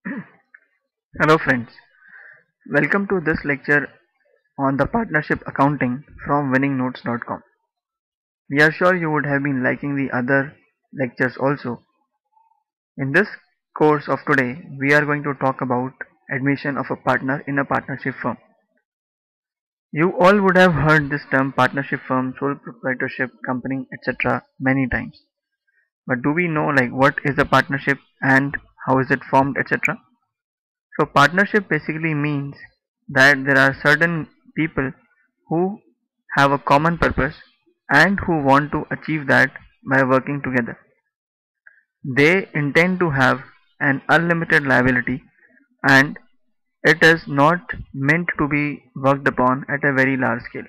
Hello friends, welcome to this lecture on the partnership accounting from winningnotes.com. We are sure you would have been liking the other lectures also. In this course of today, we are going to talk about admission of a partner in a partnership firm. You all would have heard this term partnership firm, sole proprietorship, company, etc. many times. But do we know what is a partnership and how is it formed, etc.? So partnership basically means that there are certain people who have a common purpose and who want to achieve that by working together. They intend to have an unlimited liability and it is not meant to be worked upon at a very large scale.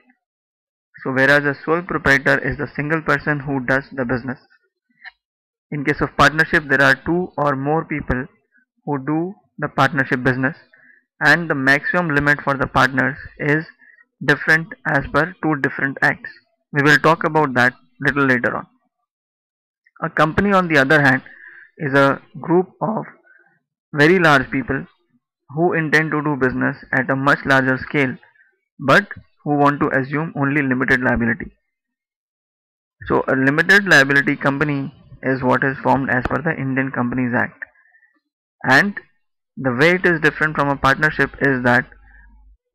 So whereas a sole proprietor is the single person who does the business, in case of partnership there are two or more people who do the partnership business, and the maximum limit for the partners is different as per two different acts. We will talk about that little later on. A company, on the other hand, is a group of very large people who intend to do business at a much larger scale but who want to assume only limited liability. So, a limited liability company is what is formed as per the Indian Companies Act, and the way it is different from a partnership is that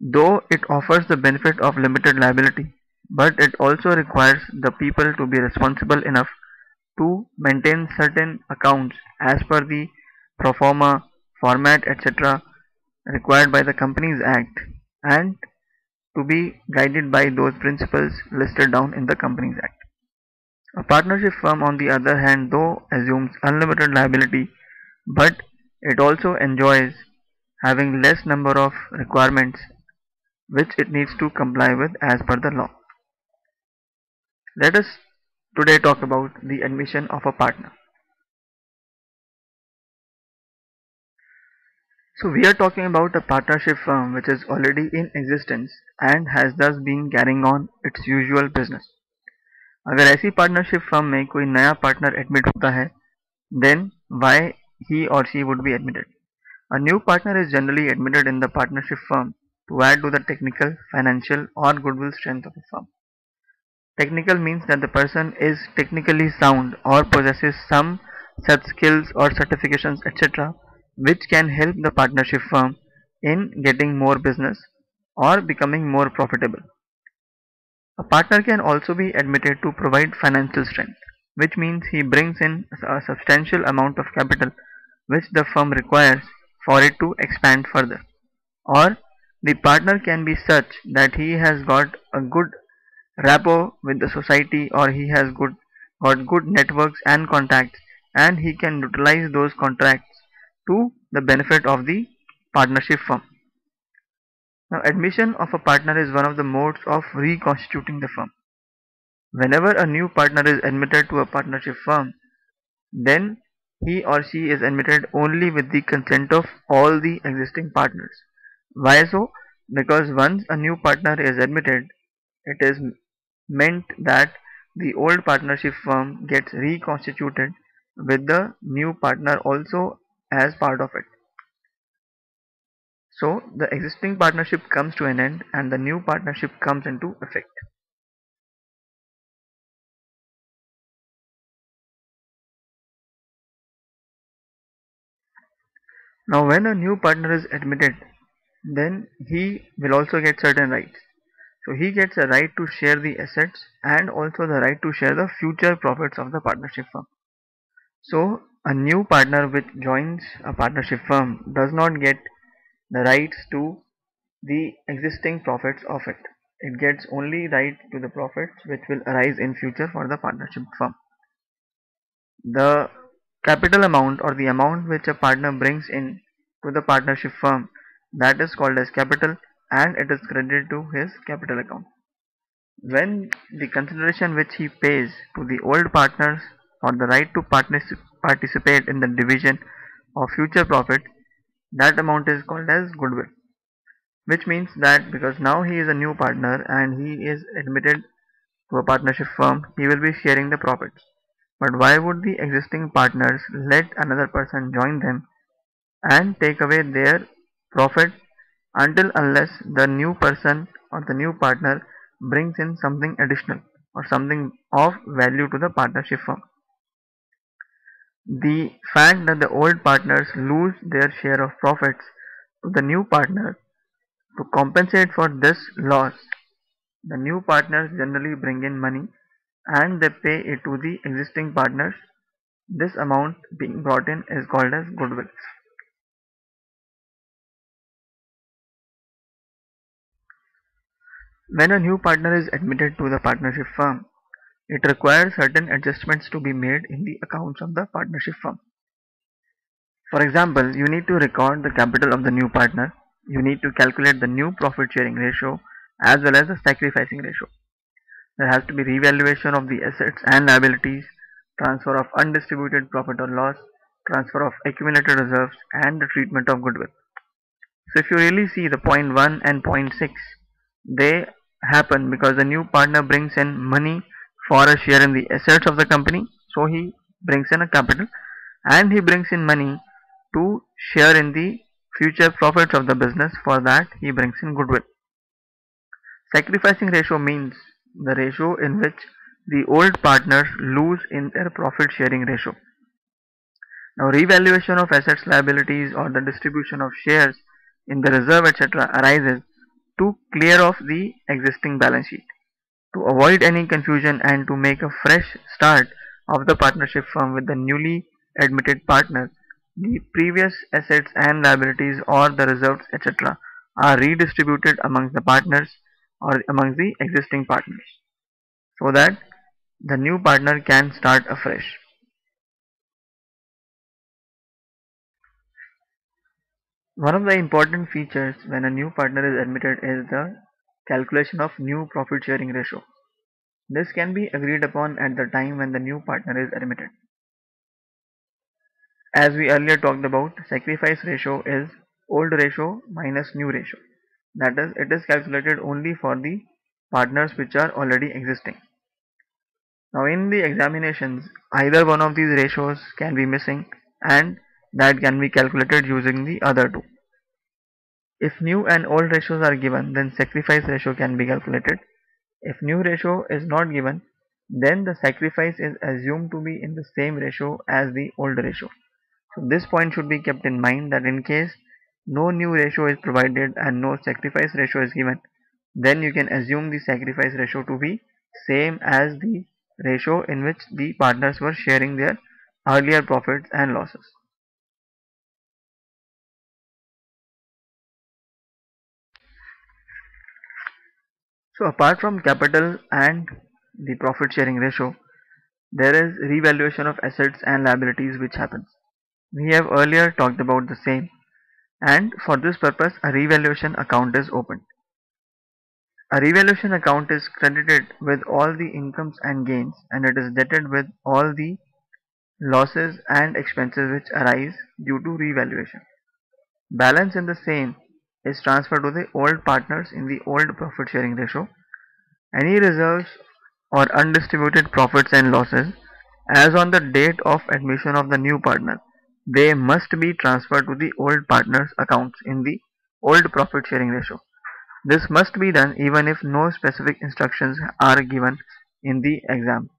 though it offers the benefit of limited liability, but it also requires the people to be responsible enough to maintain certain accounts as per the pro forma format, etc. required by the Companies Act, and to be guided by those principles listed down in the Companies Act. A partnership firm, on the other hand, though assumes unlimited liability, but it also enjoys having less number of requirements which it needs to comply with as per the law. Let us today talk about the admission of a partner. So we are talking about a partnership firm which is already in existence and has thus been carrying on its usual business. अगर ऐसी partnership firm में कोई नया partner admit होता है, then why he or she would be admitted? A new partner is generally admitted in the partnership firm to add to the technical, financial or goodwill strength of the firm. Technical means that the person is technically sound or possesses some such skills or certifications, etc., which can help the partnership firm in getting more business or becoming more profitable. A partner can also be admitted to provide financial strength, which means he brings in a substantial amount of capital which the firm requires for it to expand further. Or the partner can be such that he has got a good rapport with the society, or he has got good networks and contacts, and he can utilize those contacts to the benefit of the partnership firm. Now, admission of a partner is one of the modes of reconstituting the firm. Whenever a new partner is admitted to a partnership firm, then he or she is admitted only with the consent of all the existing partners. Why so? Because once a new partner is admitted, it is meant that the old partnership firm gets reconstituted with the new partner also as part of it. So the existing partnership comes to an end and the new partnership comes into effect. Now when a new partner is admitted, then he will also get certain rights. So he gets a right to share the assets and also the right to share the future profits of the partnership firm. So a new partner which joins a partnership firm does not get the rights to the existing profits of it. It gets only right to the profits which will arise in future for the partnership firm. The capital amount or the amount which a partner brings in to the partnership firm, that is called as capital, and it is credited to his capital account. When the consideration which he pays to the old partners for the right to participate in the division of future profit, that amount is called as goodwill, which means that because now he is a new partner and he is admitted to a partnership firm, he will be sharing the profits. But why would the existing partners let another person join them and take away their profit until unless the new person or the new partner brings in something additional or something of value to the partnership firm. The fact that the old partners lose their share of profits to the new partner to compensate for this loss, the new partners generally bring in money and they pay it to the existing partners. This amount being brought in is called as goodwill. When a new partner is admitted to the partnership firm, it requires certain adjustments to be made in the accounts of the partnership firm. For example, you need to record the capital of the new partner, you need to calculate the new profit sharing ratio as well as the sacrificing ratio. There has to be revaluation of the assets and liabilities, transfer of undistributed profit or loss, transfer of accumulated reserves, and the treatment of goodwill. So if you really see the point 1 and point 6, they happen because the new partner brings in money for a share in the assets of the company. So he brings in a capital and he brings in money to share in the future profits of the business. For that he brings in goodwill. Sacrificing ratio means the ratio in which the old partners lose in their profit sharing ratio. Now revaluation of assets, liabilities, or the distribution of shares in the reserve etc. arises to clear off the existing balance sheet. To avoid any confusion and to make a fresh start of the partnership firm with the newly admitted partner, the previous assets and liabilities or the reserves etc. are redistributed amongst the partners or amongst the existing partners so that the new partner can start afresh. One of the important features when a new partner is admitted is the calculation of new profit sharing ratio. This can be agreed upon at the time when the new partner is admitted. As we earlier talked about, sacrifice ratio is old ratio minus new ratio. That is, it is calculated only for the partners which are already existing. Now in the examinations, either one of these ratios can be missing and that can be calculated using the other two. If new and old ratios are given, then sacrifice ratio can be calculated. If new ratio is not given, then the sacrifice is assumed to be in the same ratio as the old ratio. So this point should be kept in mind that in case no new ratio is provided and no sacrifice ratio is given, then you can assume the sacrifice ratio to be same as the ratio in which the partners were sharing their earlier profits and losses. So apart from capital and the profit sharing ratio, there is revaluation of assets and liabilities which happens. We have earlier talked about the same, and for this purpose a revaluation account is opened. A revaluation account is credited with all the incomes and gains and it is debted with all the losses and expenses which arise due to revaluation. Balance in the same is transferred to the old partners in the old profit sharing ratio. Any reserves or undistributed profits and losses as on the date of admission of the new partner, they must be transferred to the old partners accounts in the old profit sharing ratio. This must be done even if no specific instructions are given in the exam.